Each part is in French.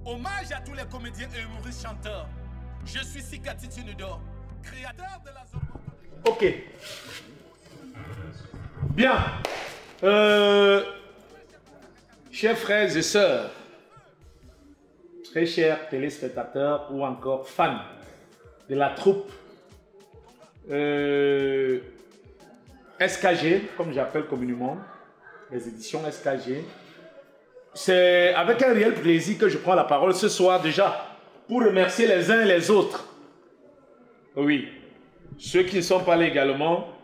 Hommage à tous les comédiens et humoristes chanteurs. Je suis Sikati Tunudor, créateur de la zone. Ok. Bien. Chers frères et sœurs, très chers téléspectateurs ou encore fans de la troupe SKG, comme j'appelle communément, les éditions SKG, c'est avec un réel plaisir que je prends la parole ce soir déjà pour remercier les uns et les autres. Oui, ceux qui ne sont pas là également,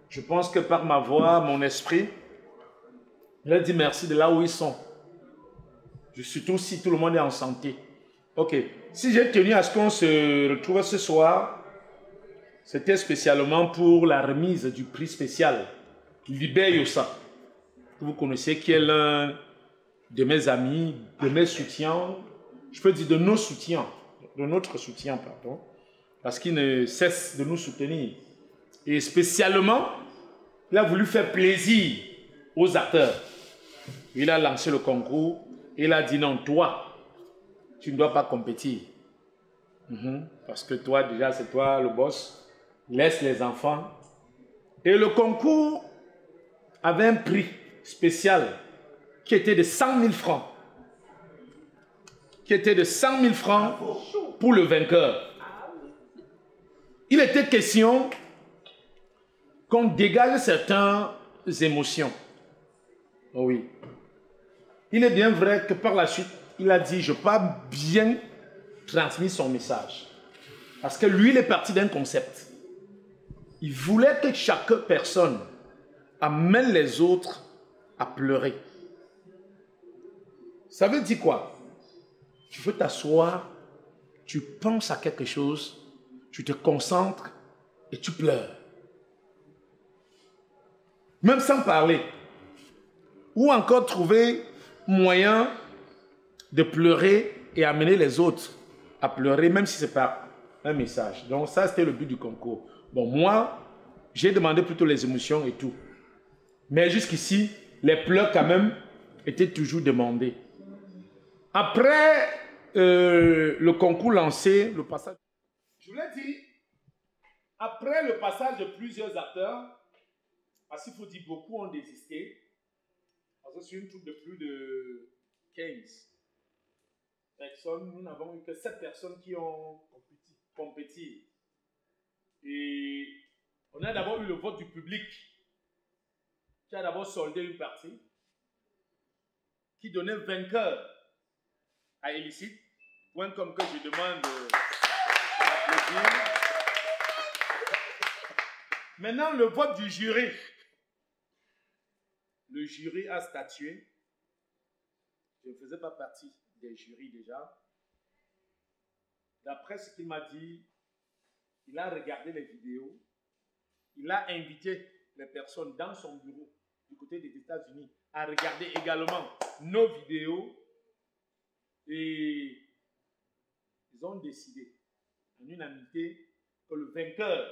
je pense que par ma voix, mon esprit, je leur dis merci de là où ils sont. Surtout si tout le monde est en santé. Ok, si j'ai tenu à ce qu'on se retrouve ce soir, c'était spécialement pour la remise du prix spécial Libère Yossa, que vous connaissez, qui est l'un de mes amis, de mes soutiens, je peux dire de nos soutiens, de notre soutien, pardon, parce qu'il ne cesse de nous soutenir. Et spécialement, il a voulu faire plaisir aux acteurs. Il a lancé le concours, il a dit non, toi, tu ne dois pas compétir. Parce que toi, déjà, c'est toi le boss. Laisse les enfants. Et le concours avait un prix spécial qui était de 100 000 francs. Qui était de 100 000 francs pour le vainqueur. Il était question qu'on dégage certaines émotions. Oh oui. Il est bien vrai que par la suite, il a dit, je n'ai pas bien transmis son message. Parce que lui, il est parti d'un concept. Il voulait que chaque personne amène les autres à pleurer. Ça veut dire quoi? Tu veux t'asseoir, tu penses à quelque chose, tu te concentres et tu pleures. Même sans parler. Ou encore trouver moyen de pleurer et amener les autres à pleurer, même si ce n'est pas un message. Donc ça, c'était le but du concours. Bon, moi, j'ai demandé plutôt les émotions et tout. Mais jusqu'ici, les pleurs quand même étaient toujours demandés. Après le concours lancé, le passage... Je vous l'ai dit, après le passage de plusieurs acteurs, parce qu'il faut dire beaucoup ont désisté, parce que c'est une troupe de plus de 15 personnes, nous n'avons eu que 7 personnes qui ont compéti. Et on a d'abord eu le vote du public, qui a d'abord soldé une partie, qui donnait vainqueur à Illicite, point comme que je demande d'applaudir. Maintenant, le vote du jury. Le jury a statué. Je ne faisais pas partie des jurys déjà. D'après ce qu'il m'a dit, il a regardé les vidéos. Il a invité les personnes dans son bureau du côté des États-Unis à regarder également nos vidéos. Et ils ont décidé en unanimité que le vainqueur,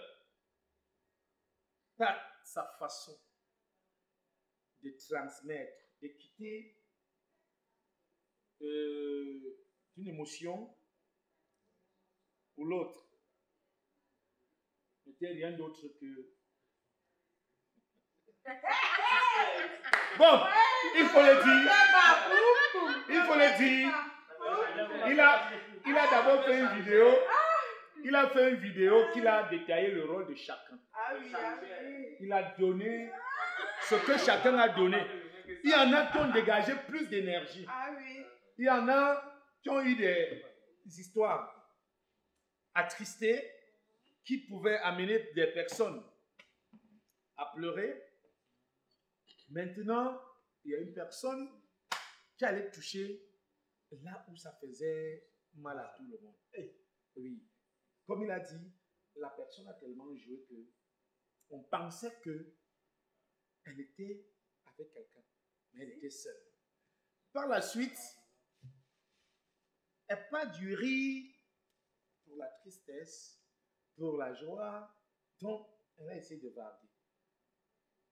par sa façon de transmettre, de quitter d'une émotion ou l'autre, n'était rien d'autre que... Bon, il faut le dire. Il faut le dire. Il a d'abord fait une vidéo. Il a fait une vidéo qu'il a détaillé le rôle de chacun. Il a donné ce que chacun a donné. Il y en a qui ont dégagé plus d'énergie. Il y en a qui ont eu des histoires attristées qui pouvaient amener des personnes à pleurer. Maintenant, il y a une personne qui allait toucher là où ça faisait mal à tout le monde. Oui. Comme il a dit, la personne a tellement joué que on pensait qu'elle était avec quelqu'un, mais elle était seule. Par la suite, elle n'a pas du rire pour la tristesse, pour la joie, donc elle a essayé de varder.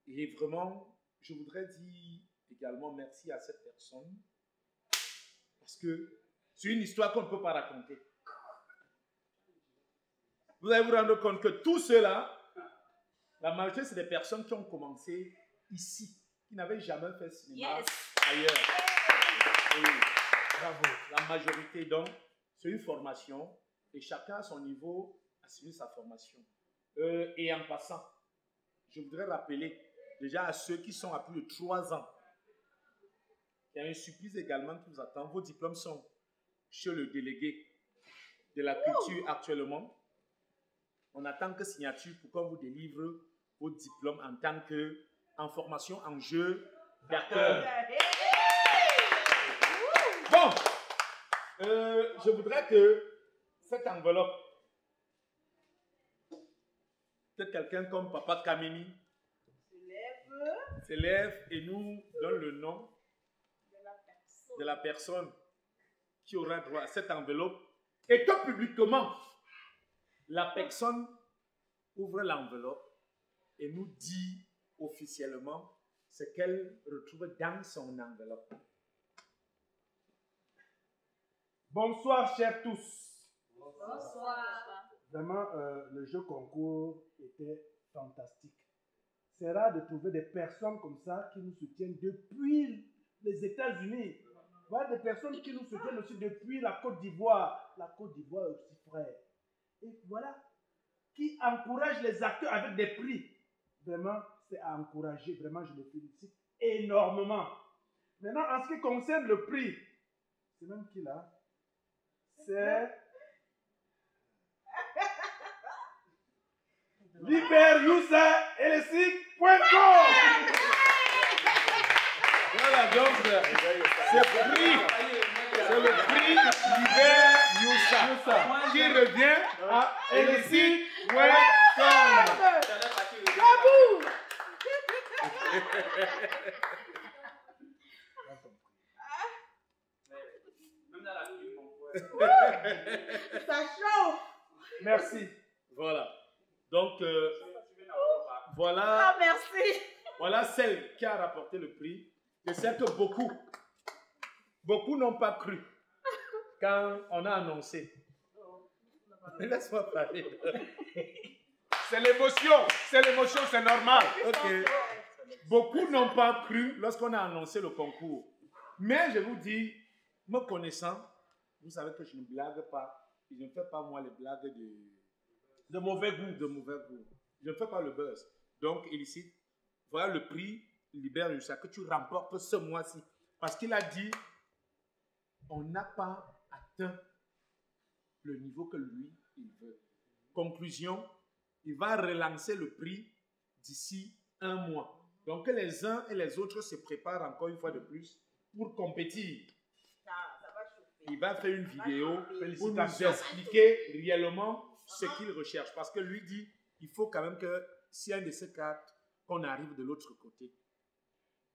Et vraiment, je voudrais dire également merci à cette personne, parce que C'est une histoire qu'on ne peut pas raconter. Vous allez vous rendre compte que tous ceux-là, la majorité, c'est des personnes qui ont commencé ici, qui n'avaient jamais fait cinéma ailleurs. Et bravo, la majorité, donc, c'est une formation et chacun à son niveau a suivi sa formation. Et en passant, je voudrais rappeler déjà à ceux qui sont à plus de 3 ans, il y a une surprise également qui vous attend. Vos diplômes sont chez le délégué de la culture actuellement. On attend que signature pour qu'on vous délivre vos diplômes en tant qu'en formation en jeu d'acteur. Bon, je voudrais que cette enveloppe, que quelqu'un comme Papa Kamini s'élève et nous donne le nom de la personne qui aura droit à cette enveloppe et que publiquement, la personne ouvre l'enveloppe et nous dit officiellement ce qu'elle retrouve dans son enveloppe. Bonsoir, chers tous. Bonsoir. Vraiment, le jeu concours était fantastique. C'est rare de trouver des personnes comme ça qui nous soutiennent depuis les États-Unis. Voilà des personnes qui nous soutiennent aussi depuis la Côte d'Ivoire. La Côte d'Ivoire aussi, frère. Et voilà, qui encouragent les acteurs avec des prix. Vraiment, c'est à encourager. Vraiment, je les félicite énormément. Maintenant, en ce qui concerne le prix, c'est même qui là? C'est liberyoussa.com. Voilà, donc, c'est le prix Liber Youssa qui revient à LSI.com. Ça chauffe. Merci. Voilà. Donc, voilà. Ah, merci. Voilà celle qui a rapporté le prix. Et celle que beaucoup n'ont pas cru quand on a annoncé. Laisse-moi parler. C'est l'émotion, c'est normal. Ok. Beaucoup n'ont pas cru lorsqu'on a annoncé le concours. Mais je vous dis, me connaissant, vous savez que je ne blague pas. Je ne fais pas moi les blagues de mauvais goût. Je ne fais pas le buzz. Donc, illicite, voilà le prix Liber Youssa que tu remportes ce mois-ci. Parce qu'il a dit, on n'a pas atteint le niveau que lui, il veut. Conclusion, il va relancer le prix d'ici 1 mois. Donc, que les uns et les autres se préparent encore une fois de plus pour compétir. Il va faire une vidéo pour nous expliquer réellement ce qu'il recherche. Parce que lui dit, il faut quand même que s'il y a un de ces 4, qu'on arrive de l'autre côté.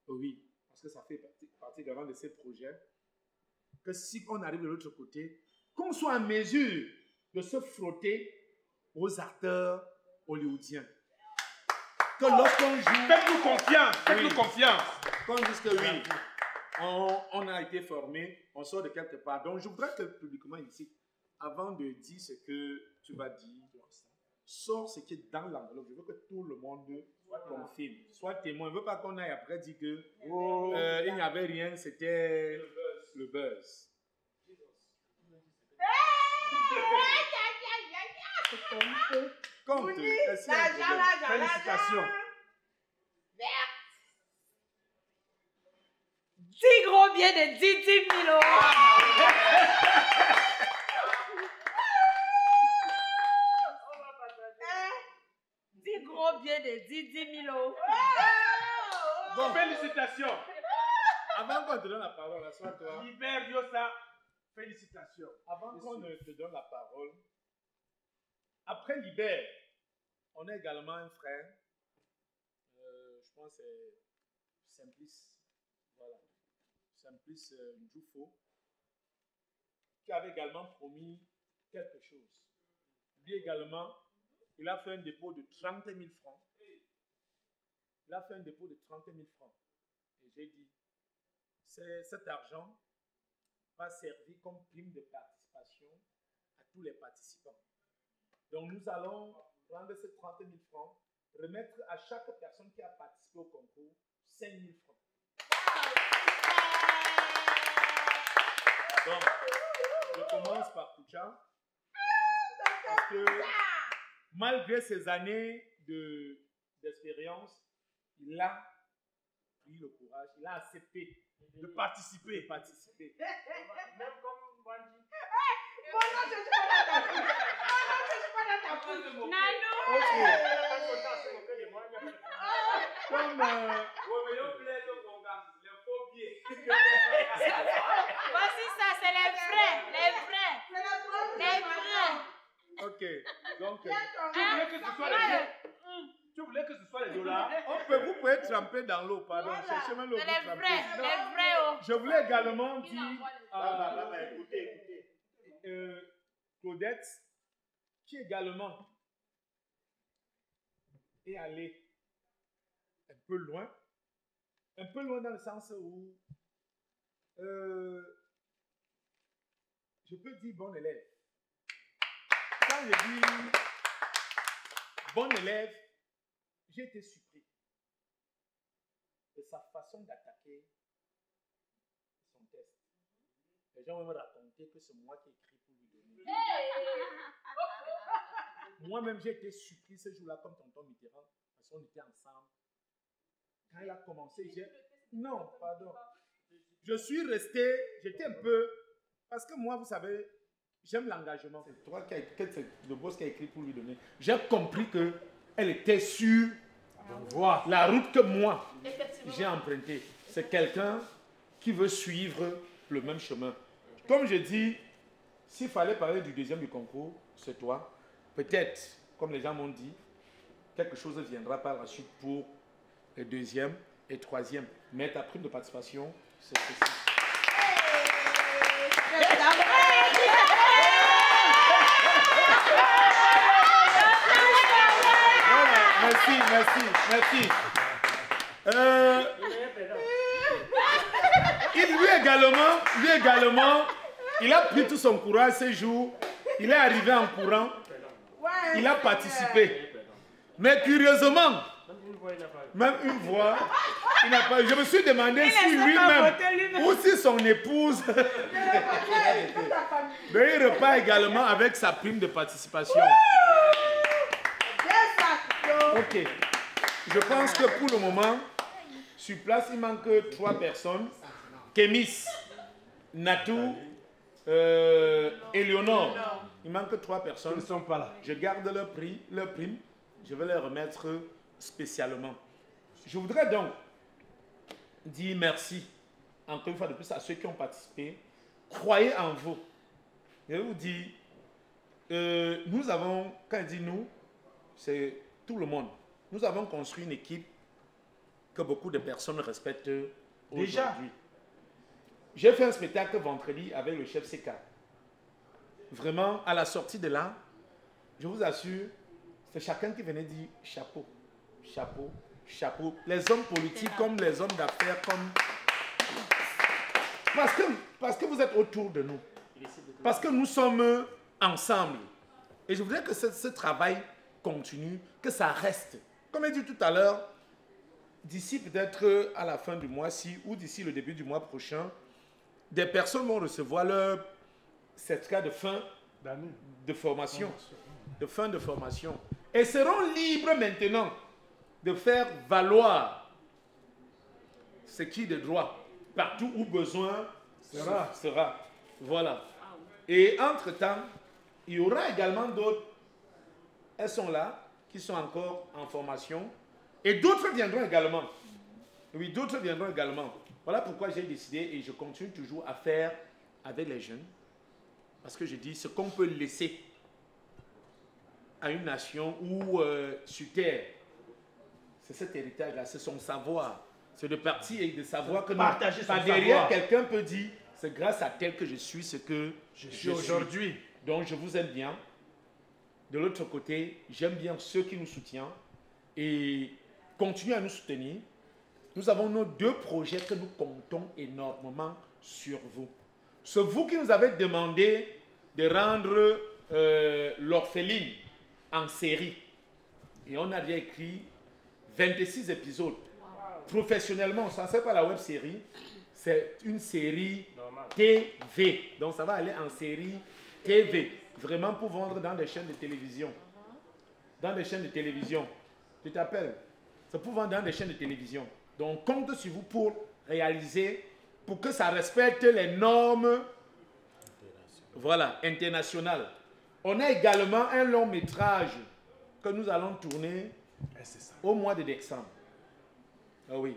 Oui, parce que ça fait partie vraiment de ces projets. Que si on arrive de l'autre côté, qu'on soit en mesure de se frotter aux acteurs hollywoodiens. Que lorsqu'on joue... Faites-nous confiance, faites-nous confiance. Qu'on dise que oui, on a été formé, on sort de quelque part. Donc, je voudrais que publiquement ici, avant de dire ce que tu vas dire, sors ce qui est dans l'enveloppe. Je veux que tout le monde confirme. Sois témoin. Je ne veux pas qu'on aille après dire que il n'y avait rien, c'était le buzz. Compte. Félicitations. 10 gros billets de 10 000 €. Gros bien de 10 000 €. Bon, félicitations. Avant qu'on te donne la parole, assois-toi. Liber Youssa, félicitations. Avant qu'on ne te donne la parole, après Liber, on a également un frère, je pense que c'est Simplice, voilà, Simplice Ndjoufo, qui avait également promis quelque chose. Lui également, il a fait un dépôt de 30 000 francs. Il a fait un dépôt de 30 000 francs. Et j'ai dit, cet argent va pas servi comme prime de participation à tous les participants. Donc nous allons prendre ces 30 000 francs, remettre à chaque personne qui a participé au concours 5 000 francs. Donc, je commence par Koucha. Parce que malgré ces années d'expérience, il a pris le courage, il a accepté de participer. Même comme Bandit. Comme Voici ça, c'est les vrais. ok, donc Tu voulais que ce soit les dollars. vous pouvez tremper dans l'eau, pardon. Cherchez même l'eau. C'est les vrais, oh. Je voulais également dire Claudette, qui également est allée un peu loin dans le sens où je peux dire bon élève. Quand je dis bon élève, j'ai été surpris de sa façon d'attaquer son test. Les gens vont me raconter que c'est moi qui ai écrit pour lui donner. Moi-même, j'ai été surpris ce jour-là comme tonton Mitterrand, parce qu'on était ensemble. Quand il a commencé, j'ai... Non, pardon. Je suis resté, j'étais un peu... Parce que moi, vous savez, j'aime l'engagement. C'est toi qui c'est le boss qui a écrit pour lui donner. J'ai compris qu'elle était sur la route que moi, j'ai empruntée. C'est quelqu'un qui veut suivre le même chemin. Comme je dis, s'il fallait parler du deuxième du concours, c'est toi. Peut-être, comme les gens m'ont dit, quelque chose viendra par la suite pour le deuxième et troisième. Mais ta prime de participation, c'est ceci. Merci. Lui également, il a pris tout son courage ce jour. Il est arrivé en courant. Il a participé. Mais curieusement, même une voix, il n'a pas. Je me suis demandé si lui-même ou si son épouse il repart également avec sa prime de participation. Ok. Je pense que pour le moment, sur place, il manque 3 personnes. Kémis, Natou, Éléonore. Il manque 3 personnes. Ils ne sont pas là. Je garde leur prime. Je vais les remettre spécialement. Je voudrais donc dire merci, encore une fois de plus, à ceux qui ont participé. Croyez en vous. Je vais vous dire, nous avons, quand je dis nous, c'est tout le monde. Nous avons construit une équipe que beaucoup de personnes respectent aujourd'hui. J'ai fait un spectacle vendredi avec le chef CK. Vraiment, à la sortie de là, je vous assure, c'est chacun qui venait dire chapeau, chapeau, chapeau. Les hommes politiques comme les hommes d'affaires, comme... Parce que vous êtes autour de nous. Parce que nous sommes ensemble. Et je voudrais que ce travail continue, que ça reste. Comme je dit tout à l'heure, d'ici peut-être à la fin du mois-ci ou d'ici le début du mois prochain, des personnes vont recevoir leur certificat de fin de formation. De fin de formation. Et seront libres maintenant de faire valoir ce qui est de droit. Partout où besoin sera. Voilà. Et entre-temps, il y aura également d'autres. Elles sont là, qui sont encore en formation. Et d'autres viendront également. Oui, d'autres viendront également. Voilà pourquoi j'ai décidé et je continue toujours à faire avec les jeunes. Parce que je dis, ce qu'on peut laisser à une nation ou sur terre, c'est cet héritage-là, c'est son savoir. C'est de partir et de savoir que partager son savoir. Derrière, quelqu'un peut dire, c'est grâce à tel que je suis ce que je suis aujourd'hui. Donc je vous aime bien. De l'autre côté, j'aime bien ceux qui nous soutiennent et continuez à nous soutenir. Nous avons nos 2 projets que nous comptons énormément sur vous. C'est vous qui nous avez demandé de rendre l'orpheline en série. Et on a déjà écrit 26 épisodes. Professionnellement, ça ne c'est pas la web série, c'est une série TV. Donc ça va aller en série TV. Vraiment pour vendre dans des chaînes de télévision. Dans des chaînes de télévision. Tu t'appelles? C'est pour vendre dans des chaînes de télévision. Donc on compte sur vous pour réaliser, pour que ça respecte les normes internationales. On a également un long métrage que nous allons tourner au mois de décembre. Ah oui.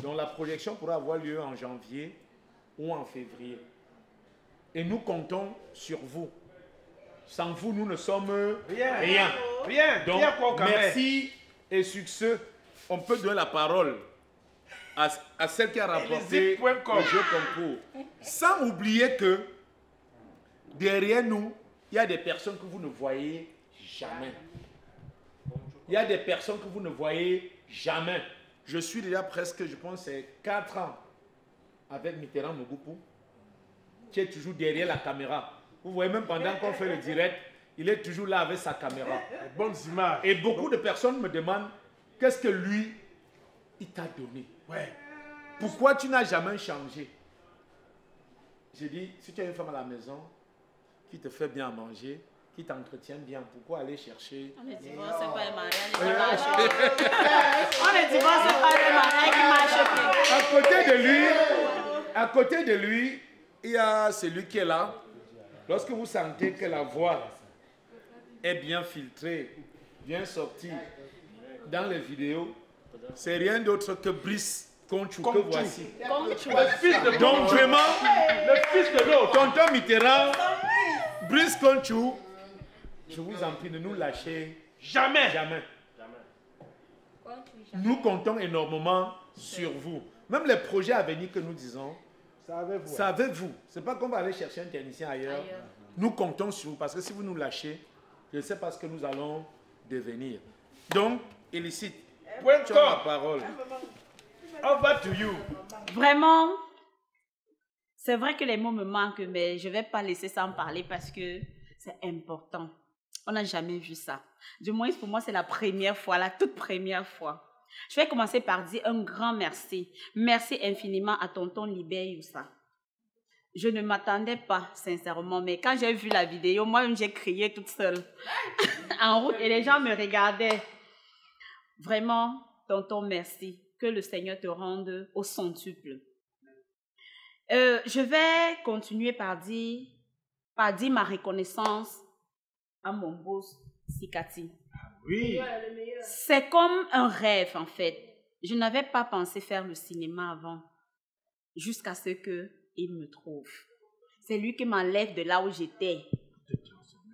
Donc la projection pourra avoir lieu en janvier ou en février. Et nous comptons sur vous. Sans vous, nous ne sommes rien. Donc, merci et sur ce, on peut donner la parole à celle qui a rapporté le jeu concours. Sans oublier que derrière nous, il y a des personnes que vous ne voyez jamais. Il y a des personnes que vous ne voyez jamais. Je suis déjà presque, je pense, c'est 4 ans avec Mitterrand Mogoupou, qui est toujours derrière la caméra. Vous voyez, même pendant qu'on fait le direct, il est toujours là avec sa caméra. Bonnes images. Et beaucoup de personnes me demandent, qu'est-ce que lui, il t'a donné? Ouais. Pourquoi tu n'as jamais changé? J'ai dit, si tu as une femme à la maison qui te fait bien à manger, qui t'entretient bien, pourquoi aller chercher? On ne divorce pas les mariages qui marchent. On ne divorce pas les mariages qui marchent. À côté de lui, il y a celui qui est là. Lorsque vous sentez que la voix est bien filtrée, bien sortie dans les vidéos, c'est rien d'autre que Brice Conchou que voici. Donc vraiment, le fils de l'autre. tonton Mitterrand, Brice Conchou, je vous en prie, ne nous lâchez Jamais. jamais. Nous comptons énormément sur vous. Même les projets à venir que nous disons, c'est avec vous. Ce n'est pas qu'on va aller chercher un technicien ailleurs. Nous comptons sur vous parce que si vous nous lâchez, je ne sais pas ce que nous allons devenir. Donc, Illicite, tu as la parole. Over to you. Vraiment, c'est vrai que les mots me manquent, mais je ne vais pas laisser ça en parler parce que c'est important. On n'a jamais vu ça. Du moins, pour moi, c'est la première fois, la toute première fois. Je vais commencer par dire un grand merci. Merci infiniment à tonton Libert Youssa. Je ne m'attendais pas, sincèrement, mais quand j'ai vu la vidéo, moi-même, j'ai crié toute seule en route et les gens me regardaient. Vraiment, tonton, merci. Que le Seigneur te rende au centuple. Je vais continuer par dire ma reconnaissance à mon boss, Sikati. Oui. C'est comme un rêve, en fait. Je n'avais pas pensé faire le cinéma avant, jusqu'à ce qu'il me trouve. C'est lui qui m'enlève de là où j'étais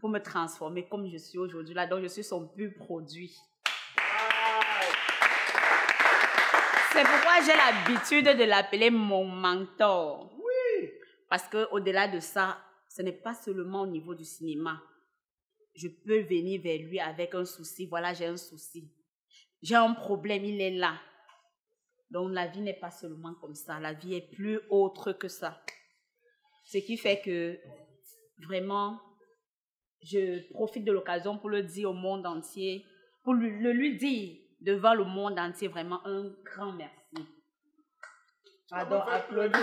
pour me transformer comme je suis aujourd'hui là. Donc, je suis son pur produit. C'est pourquoi j'ai l'habitude de l'appeler mon mentor. Oui. Parce qu'au-delà de ça, ce n'est pas seulement au niveau du cinéma. Je peux venir vers lui avec un souci. Voilà, j'ai un souci. J'ai un problème, il est là. Donc, la vie n'est pas seulement comme ça. La vie est plus autre que ça. Ce qui fait que, vraiment, je profite de l'occasion pour le dire au monde entier, pour lui dire devant le monde entier, vraiment un grand merci. Pardon, applaudissez.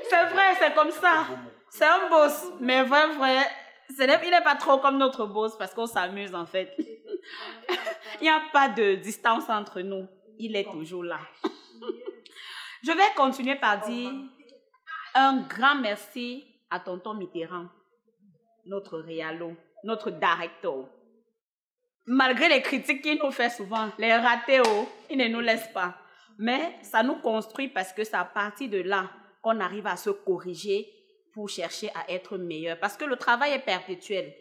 C'est vrai, c'est comme ça. C'est un boss, mais vrai, il n'est pas trop comme notre boss parce qu'on s'amuse en fait. Il n'y a pas de distance entre nous. Il est toujours là. Je vais continuer par dire un grand merci à tonton Mitterrand, notre réalo, notre directeur. Malgré les critiques qu'il nous fait souvent, les ratés, il ne nous laisse pas. Mais ça nous construit parce que c'est à partir de là qu'on arrive à se corriger pour chercher à être meilleur. Parce que le travail est perpétuel.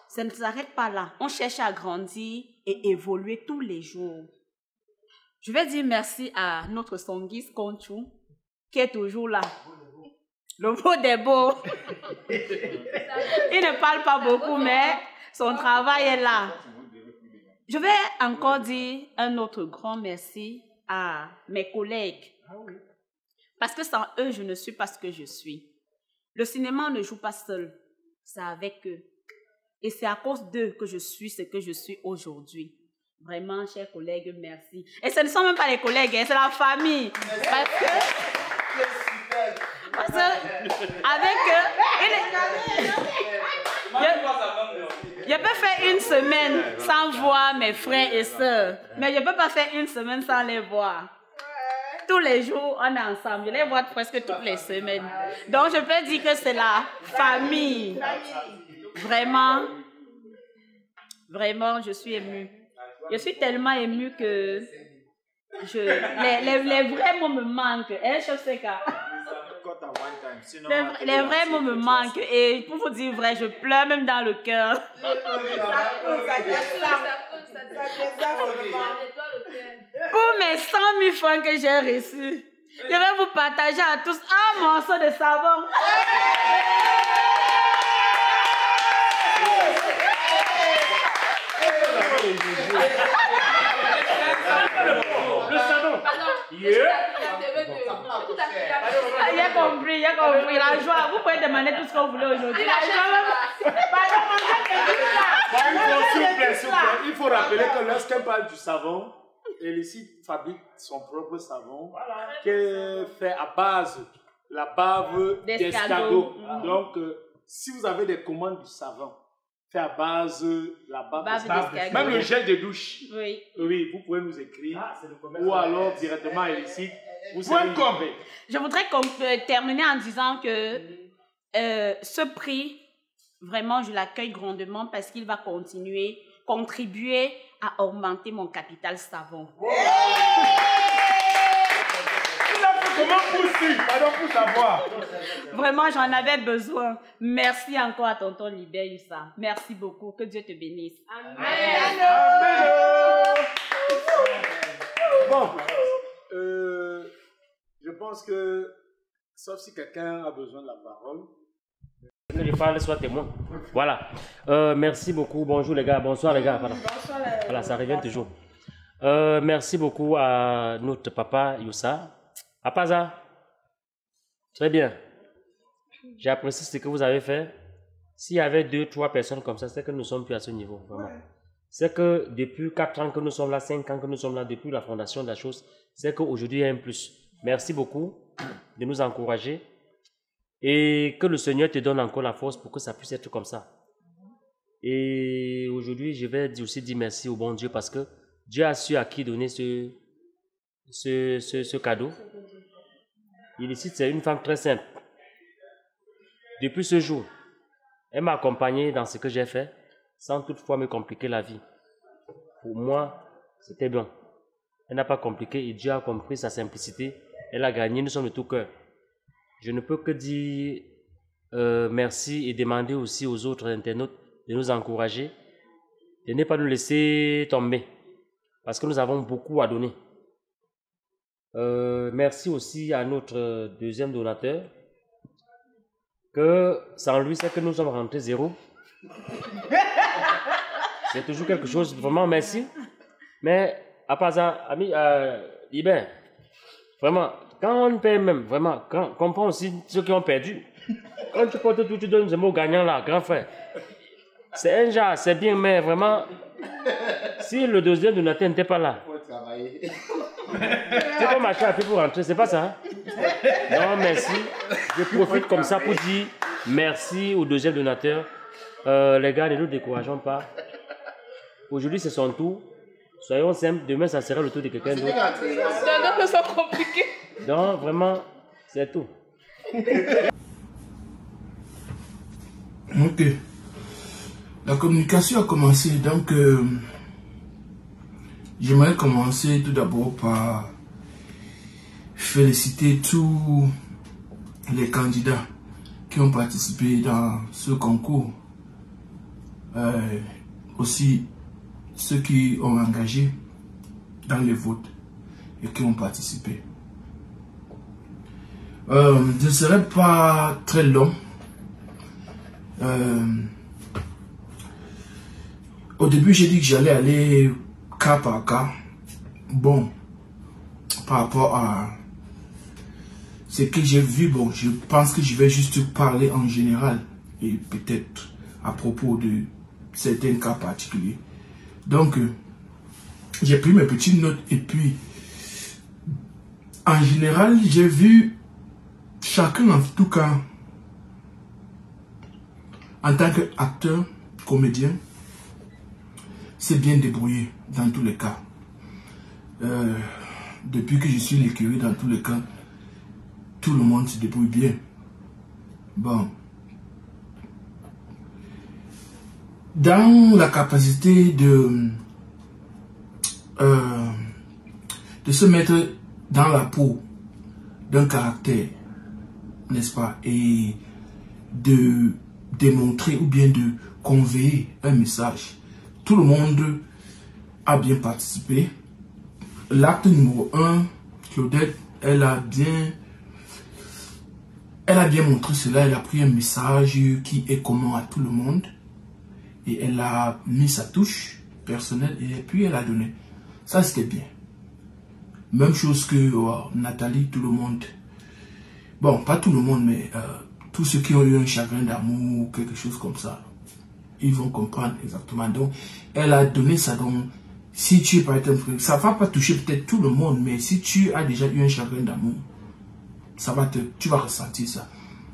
Ça ne s'arrête pas là. On cherche à grandir et évoluer tous les jours. Je vais dire merci à notre Songis Conchou qui est toujours là. Le beau des beaux. Il ne parle pas beaucoup, mais son travail est là. Je vais encore dire un autre grand merci à mes collègues. Parce que sans eux, je ne suis pas ce que je suis. Le cinéma ne joue pas seul, c'est avec eux. Et c'est à cause d'eux que je suis ce que je suis aujourd'hui. Vraiment, chers collègues, merci. Et ce ne sont même pas les collègues, c'est la famille. Parce que avec eux, je peux faire une semaine sans voir mes frères et sœurs. Mais je ne peux pas faire une semaine sans les voir. Tous les jours, on est ensemble. Je les vois presque toutes les semaines. Donc, je peux dire que c'est la famille. Vraiment, vraiment, je suis émue. Je suis tellement émue que les vrais mots me manquent. Hein, les vrais mots me manquent. Et pour vous dire vrai, je pleure même dans le cœur. Pour mes 100 000 francs que j'ai reçus, je vais vous partager à tous un morceau de savon. Le savon. J'ai compris, la joie. Vous pouvez demander tout ce que vous voulez aujourd'hui. La joie. Il faut rappeler que lorsqu'on parle du savon, Elicide fabrique son propre savon qu'elle fait à base de la bave d'escargot. Donc, si vous avez des commandes du savon, fait à base de la bave d'escargot. Même le gel de douche. Oui. Oui, vous pouvez nous écrire. Ou alors directement à Elicide. Je voudrais terminer en disant que ce prix, vraiment, je l'accueille grandement parce qu'il va contribuer à augmenter mon capital savon. Comment pousser? Pardon pour savoir. Vraiment, j'en avais besoin. Merci encore à tonton Libert Youssa. Merci beaucoup. Que Dieu te bénisse. Amen. Bon, je pense que, sauf si quelqu'un a besoin de la parole, que je parle soit témoin. Voilà. Merci beaucoup. Bonjour les gars. Bonsoir les gars. Voilà, voilà, ça revient toujours. Merci beaucoup à notre papa Youssa. Apaza. Très bien. J'ai apprécié ce que vous avez fait. S'il y avait 2-3 personnes comme ça, c'est que nous ne sommes plus à ce niveau. Vraiment. C'est que depuis 4 ans que nous sommes là, 5 ans que nous sommes là, depuis la fondation de la chose, c'est qu'aujourd'hui il y a un plus. Merci beaucoup de nous encourager. Et que le Seigneur te donne encore la force pour que ça puisse être comme ça. Et aujourd'hui, je vais aussi dire merci au bon Dieu parce que Dieu a su à qui donner ce cadeau. Ici, c'est une femme très simple. Depuis ce jour, elle m'a accompagné dans ce que j'ai fait sans toutefois me compliquer la vie. Pour moi, c'était bon. Elle n'a pas compliqué et Dieu a compris sa simplicité. Elle a gagné, nous sommes de tout cœur. Je ne peux que dire merci et demander aussi aux autres internautes de nous encourager, de ne pas nous laisser tomber, parce que nous avons beaucoup à donner. Merci aussi à notre deuxième donateur, que sans lui, c'est que nous sommes rentrés zéro. C'est toujours quelque chose, vraiment merci. Mais à part ça, ami Libert, vraiment, quand on paie même, vraiment, quand on comprend aussi ceux qui ont perdu. Quand tu portes tout, tu donnes des mots gagnants là, grand frère. C'est un genre, c'est bien, mais vraiment, si le deuxième donateur n'était pas là, c'est comme machin a fait pour rentrer, c'est pas ça. Hein? Non, merci. Je profite comme ça pour dire merci au deuxième donateur. Les gars, ne nous décourageons pas. Aujourd'hui, c'est son tour. Soyons simples, demain, ça sera le tour de quelqu'un d'autre. C'est compliqué. Donc, vraiment, c'est tout. Ok. La communication a commencé, donc j'aimerais commencer tout d'abord par féliciter tous les candidats qui ont participé dans ce concours. Aussi ceux qui ont engagé dans les votes et qui ont participé. Je ne serai pas très long. Au début, j'ai dit que j'allais aller cas par cas. Bon, par rapport à ce que j'ai vu, bon, je pense que je vais juste parler en général et peut-être à propos de certains cas particuliers. Donc, j'ai pris mes petites notes et puis, en général, j'ai vu chacun, en tout cas, en tant qu'acteur, comédien, c'est bien débrouillé dans tous les cas. Depuis que je suis l'écurie, dans tous les cas, tout le monde se débrouille bien. Bon. Dans la capacité de se mettre dans la peau d'un caractère, n'est-ce pas, et de démontrer ou bien de conveyer un message. Tout le monde a bien participé. L'acte numéro 1, Claudette, elle a bien montré cela. Elle a pris un message qui est commun à tout le monde et elle a mis sa touche personnelle et puis elle a donné. Ça, c'était bien. Même chose que Nathalie, tout le monde. Bon, pas tout le monde, mais tous ceux qui ont eu un chagrin d'amour, quelque chose comme ça, ils vont comprendre exactement. Donc, elle a donné ça. Donc, si tu es par exemple, ça ne va pas toucher peut-être tout le monde, mais si tu as déjà eu un chagrin d'amour, tu vas ressentir ça.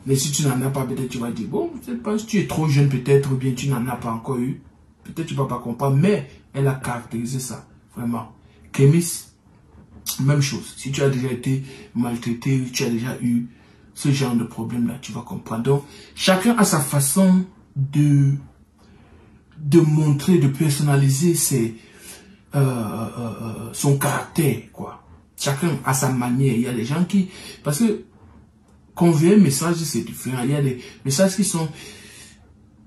Mais si tu n'en as pas, peut-être tu vas dire, bon, je sais pas, si tu es trop jeune peut-être, ou bien tu n'en as pas encore eu, peut-être tu ne vas pas comprendre, mais elle a caractérisé ça, vraiment. Kémis, même chose. Si tu as déjà été maltraité, tu as déjà eu ce genre de problème-là, tu vas comprendre. Donc, chacun a sa façon de montrer, de personnaliser son caractère, quoi. Chacun a sa manière. Il y a des gens qui... Parce que convient un message, c'est différent. Il y a des messages qui sont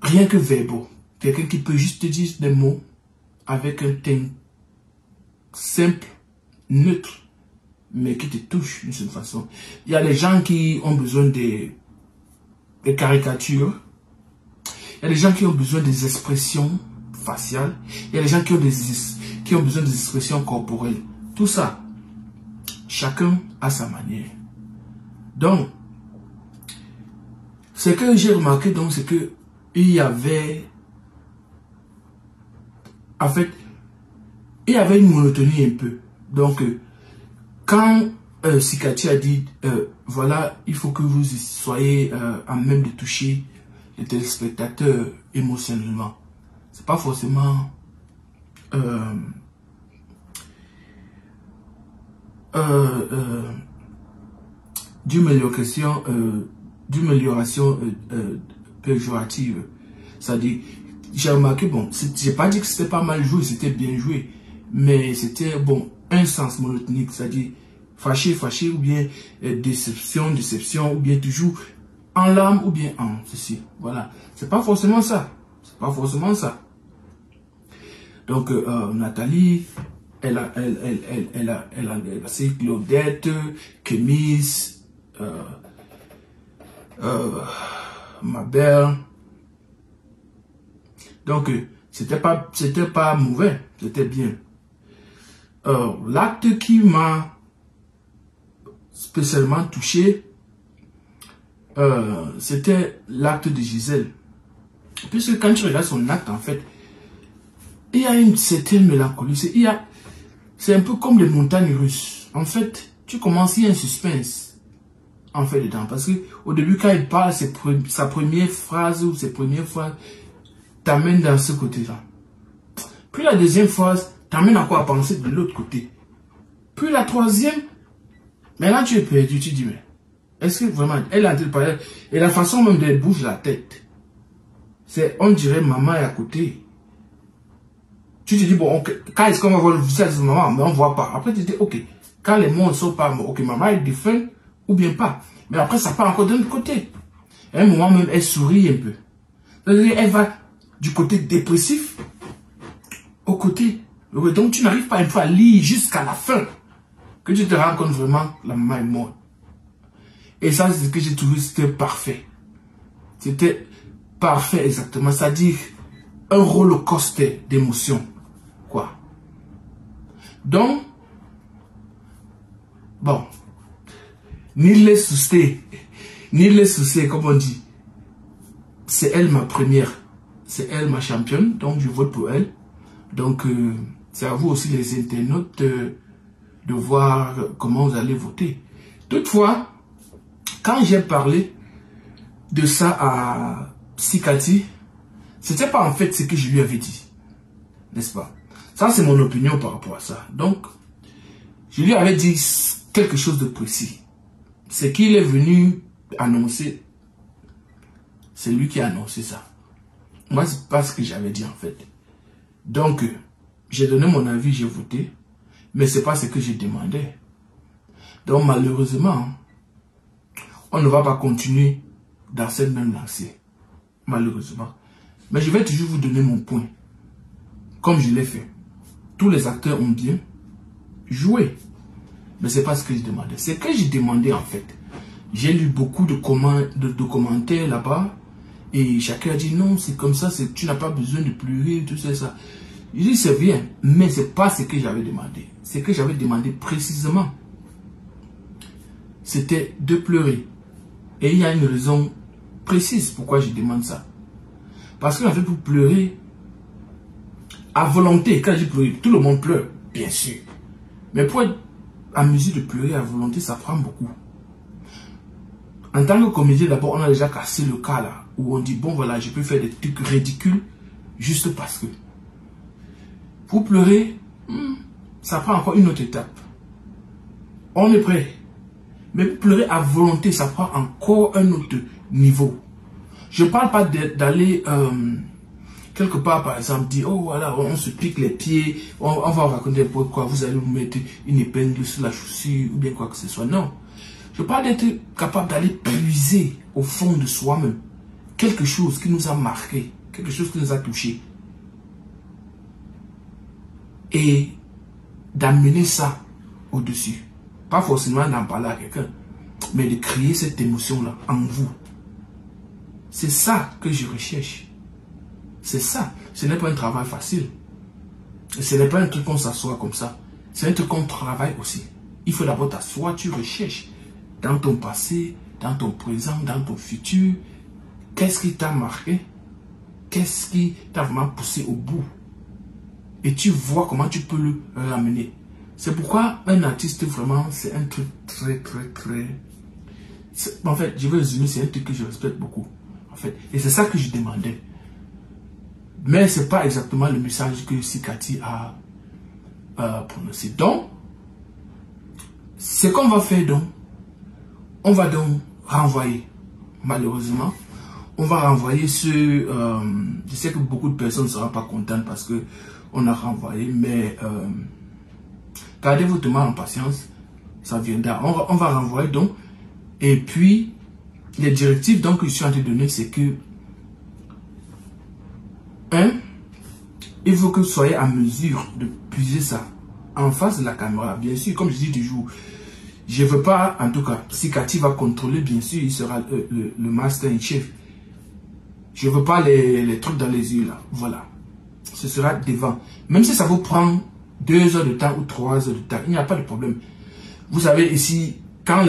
rien que verbaux. Quelqu'un qui peut juste te dire des mots avec un thème simple, neutre, mais qui te touche d'une certaine façon. Il y a des gens qui ont besoin des caricatures. Il y a des gens qui ont besoin des expressions faciales. Il y a des gens qui ont besoin des expressions corporelles. Tout ça, chacun a sa manière. Donc, ce que j'ai remarqué, donc, c'est que il y avait, en fait, il y avait une monotonie un peu. Donc, quand Sikati a dit, voilà, il faut que vous soyez à même de toucher les téléspectateurs émotionnellement. C'est pas forcément d'une amélioration péjorative. C'est-à-dire, j'ai remarqué, bon, j'ai pas dit que c'était pas mal joué, c'était bien joué, mais c'était, bon, un sens monotonique, c'est-à-dire fâché, ou bien déception, ou bien toujours en larmes, ou bien en ceci. Voilà. C'est pas forcément ça. C'est pas forcément ça. Donc, Nathalie, elle a passé Claudette, Kémis, ma belle. Donc, c'était pas mauvais, c'était bien. L'acte qui m'a spécialement touché, c'était l'acte de Gisèle. Puisque quand tu regardes son acte, en fait, il y a une certaine mélancolie. C'est un peu comme les montagnes russes. En fait, tu commences, il y a un suspense, en fait, dedans. Parce que au début, quand il parle, sa première phrase ou ses premières phrases t'amènent dans ce côté-là. Puis la deuxième phrase t'amène encore à penser de l'autre côté. Puis la troisième, maintenant tu es perdu, tu dis, mais est-ce que vraiment, elle a dit parler, et la façon même d'elle bouge la tête, c'est, on dirait maman est à côté. Tu te dis, bon, okay, quand est-ce qu'on va voir le visage de maman, mais on ne voit pas. Après tu te dis, ok, quand les mots ne sont pas, ok, maman est différente, ou bien pas. Mais après ça part encore d'un autre côté. À un moment même, elle sourit un peu. C'est-à-dire, elle va du côté dépressif au côté. Donc tu n'arrives pas une fois à lire jusqu'à la fin que tu te rends compte vraiment que la maman est morte. Et ça, c'est ce que j'ai trouvé, c'était parfait. C'était parfait exactement. C'est-à-dire, un roller coaster d'émotions. Quoi. Donc, bon, ni les soucis, comme on dit. C'est elle ma première, c'est elle ma championne, donc je vote pour elle. Donc, c'est à vous aussi les internautes de voir comment vous allez voter. Toutefois, quand j'ai parlé de ça à Sikati, c'était pas en fait ce que je lui avais dit, n'est-ce pas? Ça, c'est mon opinion par rapport à ça. Donc, je lui avais dit quelque chose de précis. C'est qu'il est venu annoncer, c'est lui qui a annoncé ça. Moi, c'est pas ce que j'avais dit en fait. Donc, j'ai donné mon avis, j'ai voté, mais c'est pas ce que j'ai demandé. Donc, malheureusement, on ne va pas continuer dans cette même lancée. Malheureusement. Mais je vais toujours vous donner mon point. Comme je l'ai fait. Tous les acteurs ont bien joué. Mais c'est pas ce que je demandais. C'est que j'ai demandé en fait. J'ai lu beaucoup de commentaires là-bas. Et chacun a dit non, c'est comme ça, tu n'as pas besoin de pleurer, tout ça. Je dis c'est bien, mais c'est pas ce que j'avais demandé. Ce que j'avais demandé précisément, c'était de pleurer. Et il y a une raison précise pourquoi je demande ça. Parce qu'en fait, pour pleurer, à volonté, quand je dis pleurer, tout le monde pleure, bien sûr. Mais pour être amusé de pleurer à volonté, ça prend beaucoup. En tant que comédien, d'abord, on a déjà cassé le cas là, où on dit, bon voilà, je peux faire des trucs ridicules, juste parce que. Pour pleurer, ça prend encore une autre étape. On est prêt. Mais pour pleurer à volonté, ça prend encore un autre niveau. Je ne parle pas d'aller quelque part, par exemple, dire, oh voilà, on se pique les pieds, on va raconter pourquoi vous allez vous mettre une épingle sur la chaussure, ou bien quoi que ce soit. Non. Je parle d'être capable d'aller puiser au fond de soi-même quelque chose qui nous a marqué, quelque chose qui nous a touché. Et d'amener ça au-dessus. Pas forcément d'en parler à quelqu'un, mais de créer cette émotion-là en vous. C'est ça que je recherche. C'est ça. Ce n'est pas un travail facile. Ce n'est pas un truc qu'on s'assoit comme ça. C'est un truc qu'on travaille aussi. Il faut d'abord t'asseoir, tu recherches dans ton passé, dans ton présent, dans ton futur. Qu'est-ce qui t'a marqué? Qu'est-ce qui t'a vraiment poussé au bout? Et tu vois comment tu peux le ramener. C'est pourquoi un artiste, vraiment, c'est un truc très... En fait, je veux résumer, c'est un truc que je respecte beaucoup. En fait. Et c'est ça que je demandais. Mais ce n'est pas exactement le message que Sikati a prononcé. Donc, ce qu'on va faire donc, on va donc renvoyer. Malheureusement, on va renvoyer ce... je sais que beaucoup de personnes ne seront pas contentes parce que on a renvoyé, mais gardez votre mal en patience, ça viendra. On va renvoyer donc. Et puis, les directives donc, que je suis en train de donner, c'est que il faut que vous soyez en mesure de puiser ça en face de la caméra. Bien sûr, comme je dis toujours, je ne veux pas, en tout cas, Sikati va contrôler, bien sûr, il sera le master in chef. Je ne veux pas les trucs dans les yeux là, voilà. Ce sera devant. Même si ça vous prend 2 heures de temps ou 3 heures de temps, il n'y a pas de problème. Vous savez ici, quand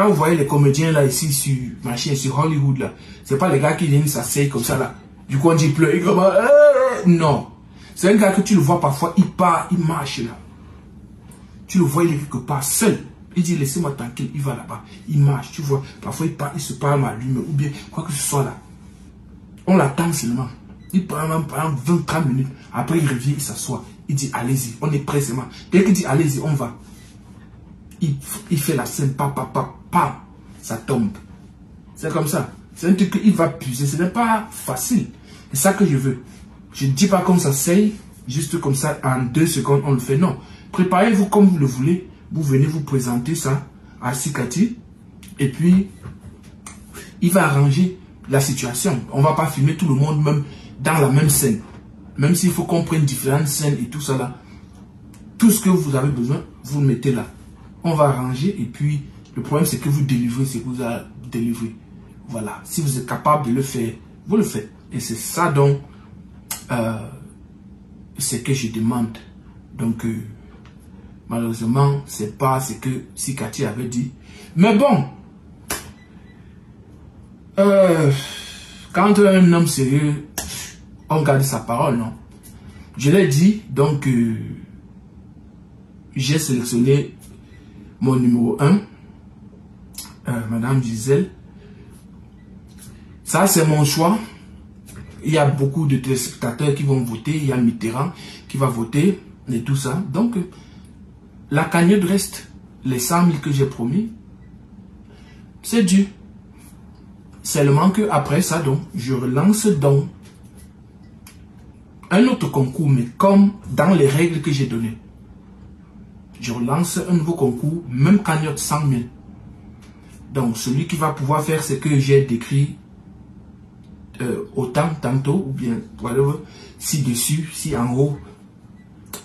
vous voyez les comédiens là ici sur Hollywood là, c'est pas les gars qui viennent s'asseoir comme ça là. Du coup on dit pleure, non. C'est un gars que tu le vois parfois, il part, il marche là. Tu le vois, il est quelque part seul. Il dit laissez-moi tranquille, il va là-bas. Il marche, tu vois. Parfois il part, il se parle à lui, ou bien quoi que ce soit là. On l'attend seulement. Il prend 20-30 minutes. Après, il revient, il s'assoit. Il dit, allez-y, on est prêt seulement. Dès qu'il dit, allez-y, on va. Il fait la scène, pam, ça tombe. C'est comme ça. C'est un truc qu'il va puiser. Ce n'est pas facile. C'est ça que je veux. Je ne dis pas comme ça, c'est juste comme ça, en 2 secondes, on le fait. Non. Préparez-vous comme vous le voulez. Vous venez vous présenter ça à Sikati. Et puis, il va arranger la situation. On ne va pas filmer tout le monde même dans la même scène. Même s'il faut qu'on prenne différentes scènes et tout ça là. Tout ce que vous avez besoin, vous le mettez là. On va arranger et puis le problème c'est que vous délivrez ce que vous avez délivré. Voilà. Si vous êtes capable de le faire, vous le faites. Et c'est ça donc ce que je demande. Donc, malheureusement, c'est pas ce que Sikati avait dit. Mais bon, quand un homme sérieux, on garde sa parole, non? Je l'ai dit, donc, j'ai sélectionné mon numéro 1, Madame Gisèle. Ça, c'est mon choix. Il y a beaucoup de téléspectateurs qui vont voter. Il y a Mitterrand qui va voter et tout ça. Donc, la cagnotte reste les 100 000 que j'ai promis. C'est dû. Seulement que après ça, donc, je relance donc un autre concours, mais comme dans les règles que j'ai données. Je relance un nouveau concours, même cagnotte 100 000. Donc, celui qui va pouvoir faire ce que j'ai décrit autant, tantôt, ou bien, voilà, si dessus, si en haut,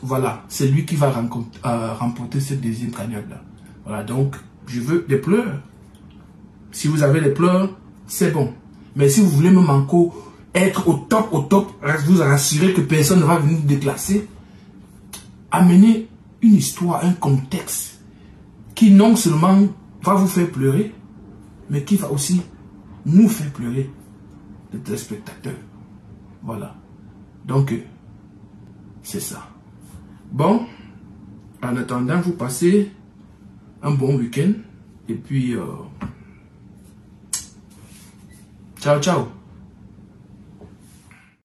voilà, c'est lui qui va remporter cette deuxième cagnotte-là. Voilà, donc, je veux des pleurs. Si vous avez des pleurs, c'est bon. Mais si vous voulez même encore être au top, vous rassurer que personne ne va venir vous déclasser, amenez une histoire, un contexte qui non seulement va vous faire pleurer, mais qui va aussi nous faire pleurer, les téléspectateurs. Voilà. Donc, c'est ça. Bon, en attendant, vous passez un bon week-end. Et puis, ciao, ciao.